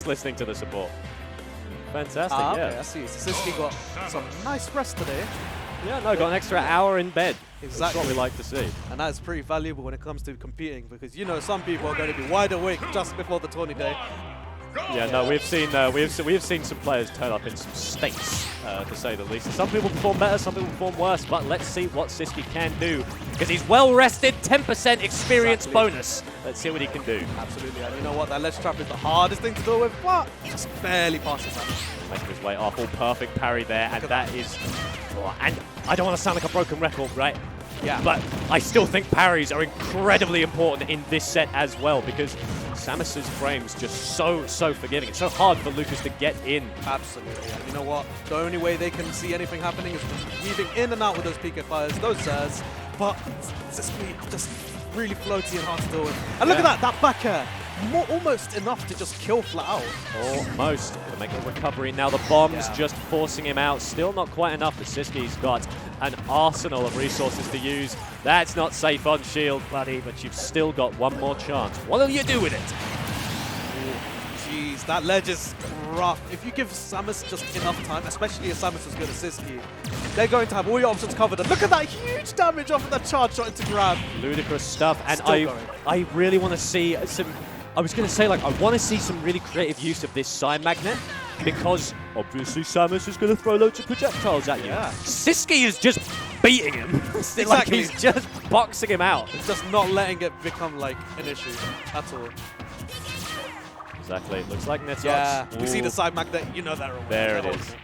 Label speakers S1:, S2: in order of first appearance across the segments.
S1: just listening to the support. Fantastic, yeah.
S2: Okay, I see. Siskiy got some nice rest today.
S1: Yeah, no, got an extra hour in bed.
S2: Exactly.
S1: That's what we like to see.
S2: And that is pretty valuable when it comes to competing because, you know, some people are going to be wide awake just before the tourney day.
S1: Yeah, no, we've seen some players turn up in some states, to say the least. Some people perform better, some people perform worse, but let's see what Siskiy can do because he's well rested, 10% experience bonus. Let's see what he can do.
S2: Absolutely, and you know what? That ledge trap is the hardest thing to deal with, but he just barely passes that.
S1: Making his way off, all perfect parry there, and that is. And I don't want to sound like a broken record, right?
S2: Yeah.
S1: But I still think parries are incredibly important in this set as well because Samus's frame's just so forgiving. It's so hard for Lucas to get in.
S2: Absolutely. And you know what? The only way they can see anything happening is weaving in and out with those PK fires, those Zers. But Siskiy just really floaty and hard to deal with. And look at that back air. Almost enough to just kill flat out.
S1: Almost. To make a recovery. Now the bomb's just forcing him out. Still not quite enough, but Siskiy's got an arsenal of resources to use. That's not safe on shield, buddy, but you've still got one more chance. What will you do with it?
S2: Jeez, that ledge is rough. If you give Samus just enough time, especially if Samus is good as Siskiy, they're going to have all your options covered. And look at that huge damage off of that charge shot into grab.
S1: Ludicrous stuff. And I really want to see some... I was going to say, like, I want to see some really creative use of this side magnet because obviously Samus is going to throw loads of projectiles at you.
S2: Yeah.
S1: Siskiy is just beating him.
S2: Exactly.
S1: Like he's just boxing him out.
S2: It's just not letting it become, like, an issue at all.
S1: Exactly. It looks like Nitox.
S2: Yeah.
S1: Ooh.
S2: You see the side magnet, you know they're away.
S1: There it is.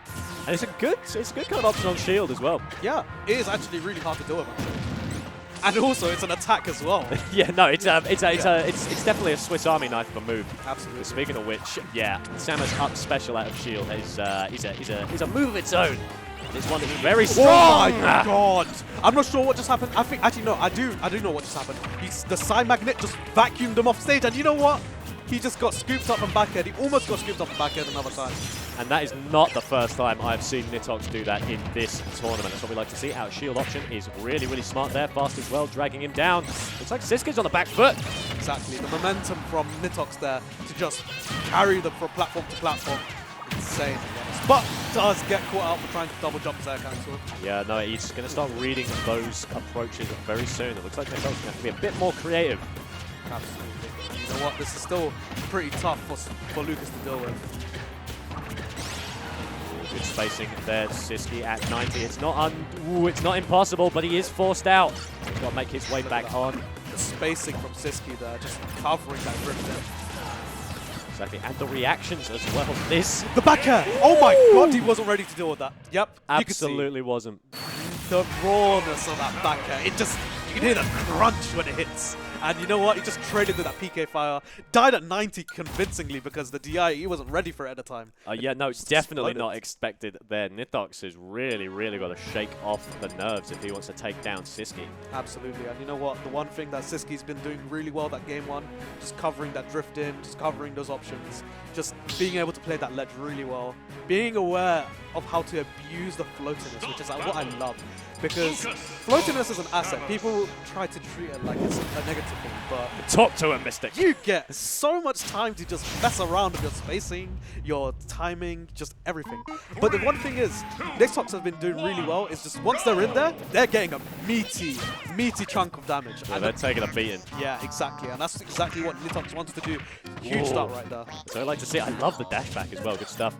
S1: And it's a good kind of option on shield as well.
S2: Yeah, it is actually really hard to deal with, actually. And also, it's an attack as well.
S1: Yeah, no, it's definitely a Swiss Army knife of a move.
S2: Absolutely.
S1: Speaking of which, yeah, Samus up special out of shield is a move of its own. It's one that's very strong.
S2: Oh my god! I'm not sure what just happened. I think actually no, I do know what just happened. The side magnet just vacuumed him off stage, and you know what? He just got scooped up and backhead. He almost got scooped up and backhead another time.
S1: And that is not the first time I've seen Nitox do that in this tournament. That's what we like to see. Our shield option is really, really smart there. Fast as well, dragging him down. Looks like Siskiy's on the back foot.
S2: Exactly. The momentum from Nitox there to just carry them from platform to platform. Insane. But does get caught out for trying to double jump his air cancel.
S1: Yeah, no, he's going to start reading those approaches very soon. It looks like Nitox is going to have to be a bit more creative.
S2: Absolutely. You know what? This is still pretty tough for Lucas to deal with.
S1: Good spacing there, Siskiy at 90. It's not it's not impossible, but he is forced out. He's got to make his way back on.
S2: The spacing from Siskiy there, just covering that drift in.
S1: Exactly, and the reactions as well.
S2: The back air! Oh my god, he wasn't ready to deal with that. Yep,
S1: absolutely wasn't.
S2: The rawness of that back air. You can hear the crunch when it hits. And you know what? He just traded to that PK fire. Died at 90 convincingly because the DI, he wasn't ready for it at the time.
S1: Yeah, no, it's definitely not expected there. Nitox has really, really got to shake off the nerves if he wants to take down Siskiy.
S2: Absolutely. And you know what? The one thing that Siskiy's been doing really well that game one, just covering that drift in, just covering those options, just being able to play that ledge really well. Being aware of how to abuse the floatiness, which is what I love. Because floatiness is an asset. People try to treat it like it's a negative thing, but...
S1: Talk to him, Mystic.
S2: You get so much time to just mess around with your spacing, your timing, just everything. But the one thing is, Nitox have been doing really well, is just once they're in there, they're getting a meaty chunk of damage.
S1: Yeah,
S2: and
S1: they're taking a beating.
S2: Yeah, exactly. And that's exactly what Nitox wants to do. Huge start right there.
S1: So I like to see it. I love the dash back as well. Good stuff.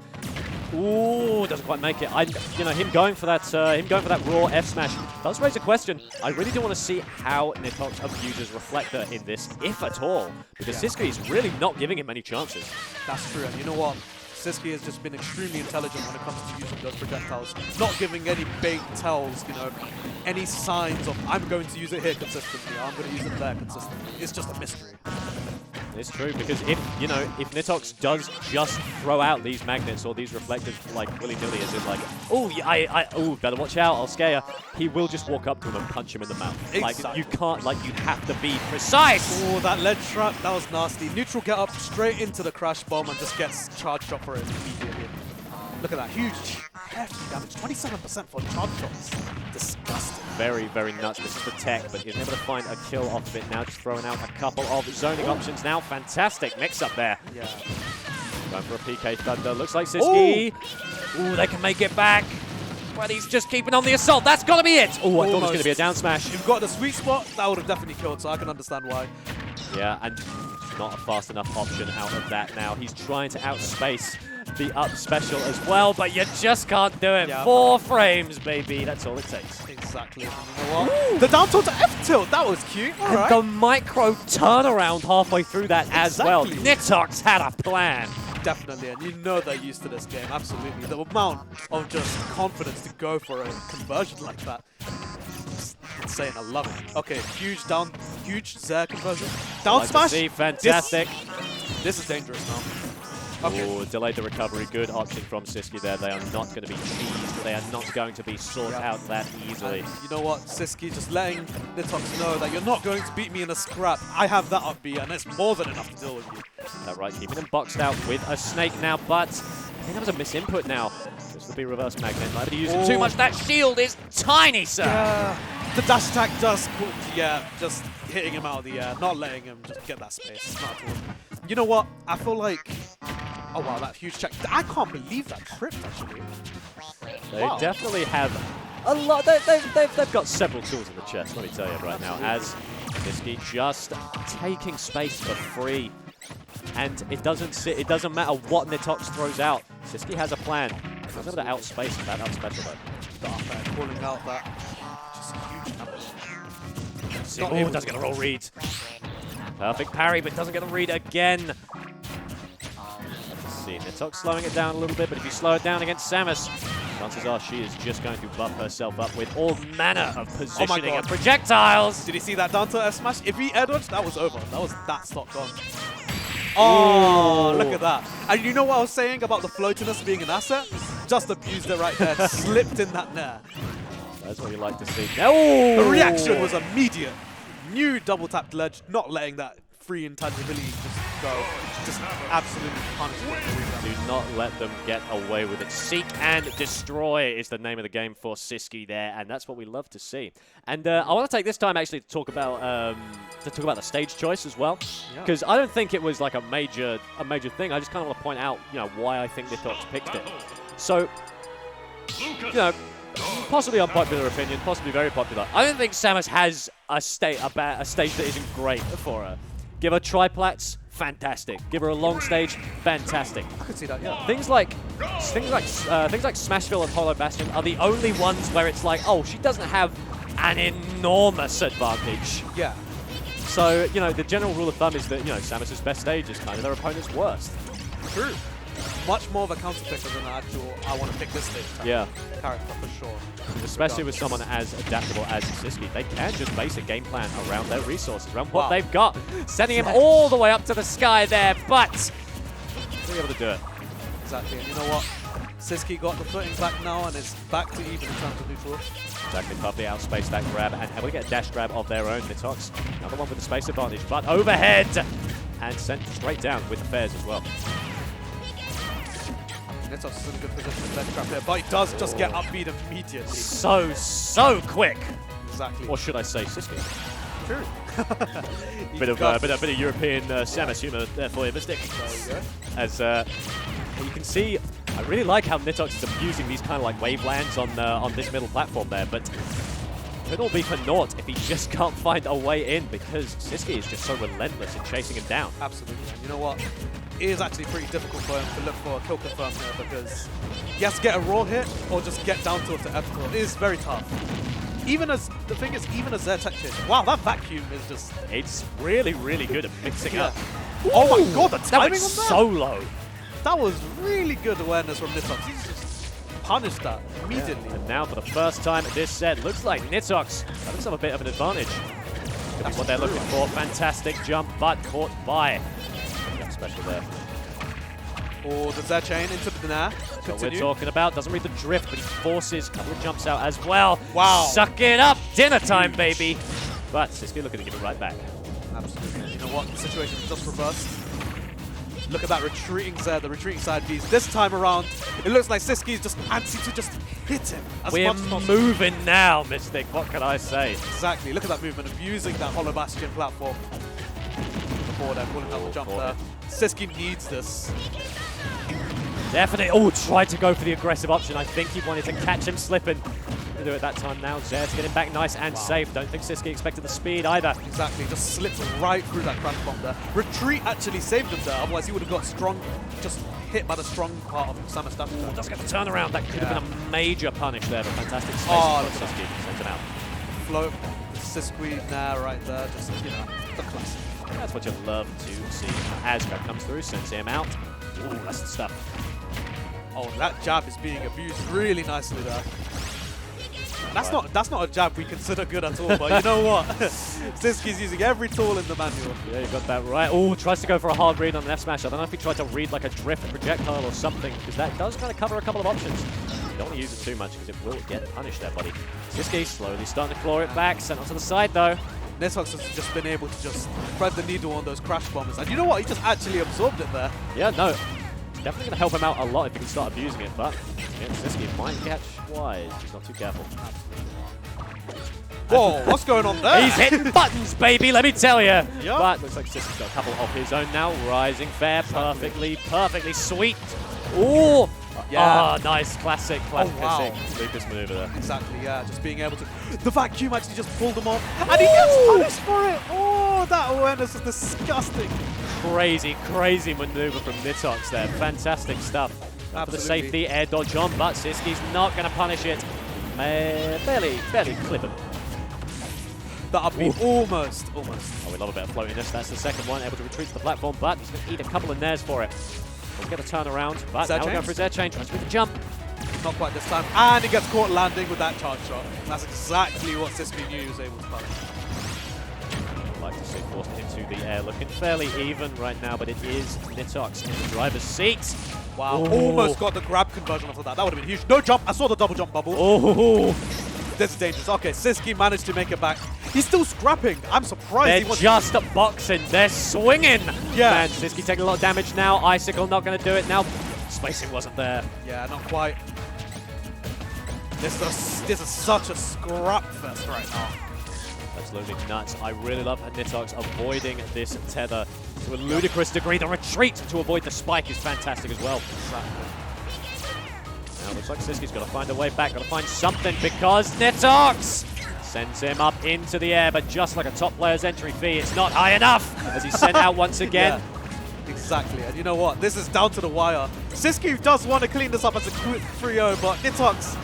S1: Ooh, doesn't quite make it. Him going for that raw F smash does raise a question. I really do want to see how Nitox abuses Reflector in this, if at all, because Siskiy is really not giving him any chances.
S2: That's true, and you know what? Siskiy has just been extremely intelligent when it comes to using those projectiles, not giving any big tells, you know, any signs of I'm going to use it here consistently, or I'm going to use it there consistently. It's just a mystery.
S1: It's true, because if Nitox does just throw out these magnets or these reflectors like willy-nilly, as in like, oh, better watch out, I'll scare you, he will just walk up to him and punch him in the mouth.
S2: Exactly.
S1: Like, you can't, like, you have to be precise!
S2: Oh, that ledge trap, that was nasty. Neutral get up straight into the crash bomb and just gets charge shot for it immediately. Look at that, huge, hefty damage, 27% for charge shots. Disgusting.
S1: Very, very nuts. This is the tech, but he's able to find a kill off of it now, just throwing out a couple of zoning options now. Fantastic mix-up there.
S2: Yeah.
S1: Going for a PK Thunder. Looks like Siskiy. Ooh, they can make it back. But he's just keeping on the assault. That's got to be it. Oh, I thought it was going to be a down smash.
S2: You've got the sweet spot. That would have definitely killed, so I can understand why.
S1: Yeah, and not a fast enough option out of that now. He's trying to outspace the up special as well, but you just can't do it.
S2: Yeah.
S1: 4 frames, baby. That's all it takes.
S2: Exactly. And you know what? The down tilt to F tilt. That was cute. All
S1: And
S2: right.
S1: the micro turnaround halfway through that as well.
S2: Exactly.
S1: Nitox had a plan.
S2: Definitely, and you know they're used to this game, absolutely. The amount of just confidence to go for a conversion like that. It's insane, I love it. Okay, huge Zair conversion. Down
S1: Like to
S2: smash!
S1: see, fantastic.
S2: This is dangerous now. Okay.
S1: Ooh, delayed the recovery. Good option from Siskiy there. They are not going to be cheesed. They are not going to be sought out that easily.
S2: And you know what, Siskiy, just letting Nitox know that you're not going to beat me in a scrap. I have that up B, and it's more than enough to deal with you.
S1: That right, keeping him boxed out with a snake now, but I think that was a misinput now. This will be reverse magnet. Might be using too much. That shield is tiny, sir.
S2: Yeah, the dash attack does cool. Yeah, just hitting him out of the air, not letting him just get that space. Not at all. You know what? I feel like... Oh, wow, that huge check. I can't believe that tripped, actually.
S1: They definitely have a lot. They've got several tools in the chest, let me tell you right now, as Siskiy just taking space for free. And it doesn't matter what Nitox throws out. Siskiy has a plan. He's able to outspace that up special though.
S2: Dark calling out that just huge
S1: Oh,
S2: number.
S1: doesn't get a roll read. Perfect parry, but doesn't get a read again. Let's see, Nitox slowing it down a little bit, but if you slow it down against Samus, chances are she is just going to buff herself up with all manner of positioning and projectiles.
S2: Did you see that down to F smash? If he air dodged, that was over. That stock gone. Oh, look at that. And you know what I was saying about the floatiness being an asset? Just abused it right there. Slipped in that nair.
S1: That's what you like to see. Oh!
S2: The reaction was immediate. New double tapped ledge, not letting that free intangibility just go. Just absolutely punished it.
S1: Do not let them get away with it. Seek and destroy is the name of the game for Siskiy there, and that's what we love to see. And I want to take this time actually to talk about the stage choice as well, because I don't think it was like a major thing. I just kind of want to point out, why I think Nitox picked it. So, possibly unpopular opinion, possibly very popular. I don't think Samus has a stage that isn't great for her. Give her triplats, fantastic. Give her a long stage, fantastic.
S2: I could see that, yeah.
S1: Things like Smashville and Hollow Bastion are the only ones where it's like, oh, she doesn't have an enormous advantage.
S2: Yeah.
S1: So, the general rule of thumb is that, Samus's best stage is kind of their opponent's worst.
S2: True. Much more of a counter picker than an actual, I want to pick this stage character for sure.
S1: Especially with someone as adaptable as Siskiy, they can just base a game plan around their resources, around what they've got. Sending him all the way up to the sky there, but they're able to do it.
S2: Exactly, and you know what? Siskiy got the footing back now and is back to even in terms of neutral.
S1: Exactly, Puppy outspace that grab, and we get a dash grab of their own. Nitox, another one with the space advantage, but overhead, and sent straight down with the fares as well.
S2: Nitox is in a good position to let trap here, but he does just get upbeat immediately.
S1: So quick.
S2: Exactly.
S1: Or should I say Siskiy?
S2: True.
S1: bit of European Samus humor there for you, Mystic.
S2: There you go.
S1: As you can see, I really like how Nitox is abusing these kind of like wavelands on this middle platform there, but it could all be for naught if he just can't find a way in, because Siskiy is just so relentless in chasing him down.
S2: Absolutely. And you know what? It is actually pretty difficult for him to look for a kill confirm here, because he has to get a raw hit or just get down tilt to F tilt. It is very tough. Even as their tech hit. Wow, that vacuum is just...
S1: It's really, really good at mixing up.
S2: Oh my god, the timing
S1: went
S2: on that!
S1: so low.
S2: That was really good awareness from Nitox. He's just punished that immediately.
S1: And now for the first time in this set, looks like Nitox having some a bit of an advantage. That's what they're looking for. Fantastic jump, but caught by. Special there.
S2: Or the Z chain into the nair.
S1: That's what we're talking about. Doesn't read the drift, but he forces a couple of jumps out as well.
S2: Wow.
S1: Suck it up. Dinner time, baby. But Siskiy looking to give it right back.
S2: Absolutely. You know what? The situation is just reversed. Look at that retreating Z, the retreating side Bs. This time around, it looks like Siskiy is just antsy to just hit him as
S1: We're
S2: much as possible.
S1: moving now, Mystic. What can I say?
S2: Exactly. Look at that movement, abusing that Hollow Bastion platform. Before they're pulling out the jump there. Siskiy needs this.
S1: Definitely. Oh, tried to go for the aggressive option. I think he wanted to catch him slipping. Gonna do it that time now. Zed's getting back nice and safe. Don't think Siskiy expected the speed either.
S2: Exactly, just slipped right through that crash bomb there. Retreat actually saved him there, otherwise he would have got strong, just hit by the strong part of Samus dash.
S1: Does get the turnaround. That could have been a major punish there, but fantastic space. Siskiy sends him out.
S2: Float, Siskiy there, right there, just, you know, the classic.
S1: That's what you love to see. Asgard comes through, sends him out. Ooh, that's the stuff.
S2: Oh, that jab is being abused really nicely there. That's not a jab we consider good at all, but you know what? Siskiy's using every tool in the manual.
S1: Yeah, you got that right. Oh, tries to go for a hard read on an F smash. I don't know if he tried to read like a drift projectile or something, because that does kind of cover a couple of options. You don't want to use it too much because it will get punished there, buddy. Siskiy slowly starting to claw it back, sent onto the side though.
S2: Nitox has just been able to just thread the needle on those crash bombers, and you know what? He just actually absorbed it there.
S1: Yeah, no. Definitely going to help him out a lot if he can start abusing it, but Siskiy might catch wise. He's not too careful.
S2: Whoa, what's going on there?
S1: He's hitting buttons, baby, let me tell you.
S2: Yep.
S1: But looks like Siskiy's got a couple of his own now. Rising fair, perfectly sweet. Ooh.
S2: Yeah.
S1: Oh, nice. Classic Lucas maneuver there.
S2: Exactly, yeah. Just being able to... The vacuum actually just pulled him off. And he gets punished for it. Oh, that awareness is disgusting.
S1: Crazy maneuver from Nitox there. Fantastic stuff. For the safety, air dodge on, but Siskiy's not going to punish it. Barely clip him.
S2: That would be almost.
S1: Oh, we love a bit of floatiness. That's the second one. Able to retreat to the platform, but he's going to eat a couple of nairs for it. He's going to turn around, but now we're going for his air chain. Tries to make the jump.
S2: Not quite this time. And he gets caught landing with that charge shot. That's exactly what Siskiy knew he was able to punish.
S1: I'd like to see forced into the air. Looking fairly even right now, but it is Nitox in the driver's seat.
S2: Wow. Ooh. Almost got the grab conversion off of that. That would have been huge. No jump. I saw the double jump bubble.
S1: Oh.
S2: This is dangerous. Okay, Siskiy managed to make it back. He's still scrapping. I'm surprised.
S1: They're just boxing. They're swinging.
S2: Yeah.
S1: Man, Siskiy taking a lot of damage now. Icicle not going to do it now. Spacing wasn't there.
S2: Yeah, not quite. This is such a scrap fest right now.
S1: Absolutely nuts. I really love Nitox avoiding this tether to a ludicrous degree. The retreat to avoid the spike is fantastic as well.
S2: Exactly.
S1: Now it looks like Siskiy's got to find a way back, got to find something because Nitox sends him up into the air, but just like a top player's entry fee, it's not high enough as he's sent out once again.
S2: Yeah, exactly, and you know what? This is down to the wire. Siskiy does want to clean this up as a quick 3-0, but Nitox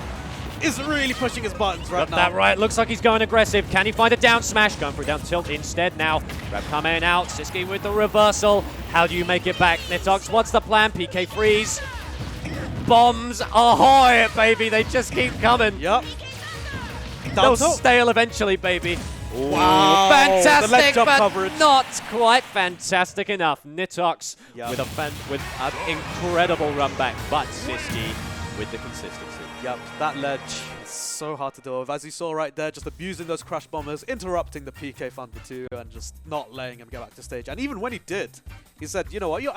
S2: is really pushing his buttons right now.
S1: Got that right. Looks like he's going aggressive. Can he find a down smash? Going for a down tilt instead now. Grab coming out. Siskiy with the reversal. How do you make it back? Nitox, what's the plan? PK freeze. Bombs ahoy, baby. They just keep coming.
S2: Yep.
S1: They'll stale eventually, baby.
S2: Wow.
S1: Fantastic, but
S2: coverage.
S1: not quite fantastic enough. Nitox with an incredible run back, but Siskiy with the consistency.
S2: Yep, that ledge is so hard to deal with. As you saw right there, just abusing those crash bombers, interrupting the PK Thunder 2, and just not letting him get back to stage. And even when he did, he said, you know what, you're